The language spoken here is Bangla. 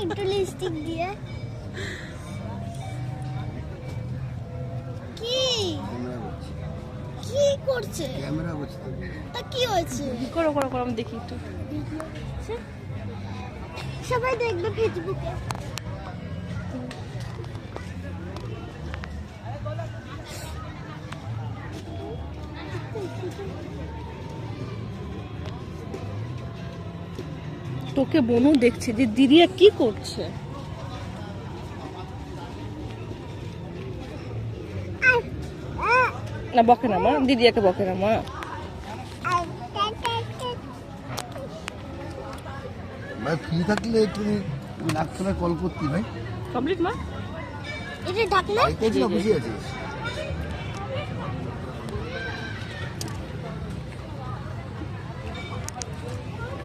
একটু লিপস্টিক দিয়ে কি কি করছে ক্যামেরা করছে তা কি হয়েছে করো করো করো আমি দেখি একটু। সবাই দেখবে ফেসবুকে তোকে বোনও দেখছে যে দিদিয়া কি করছে। না বকে না মা, দিদিয়াকে বকে না মা। ভাই ফ্রি থাকলে তুমি ডাক্তারে কল করতি ভাই। কমপ্লিট মা। এটা ঢাকনা বসে আছিস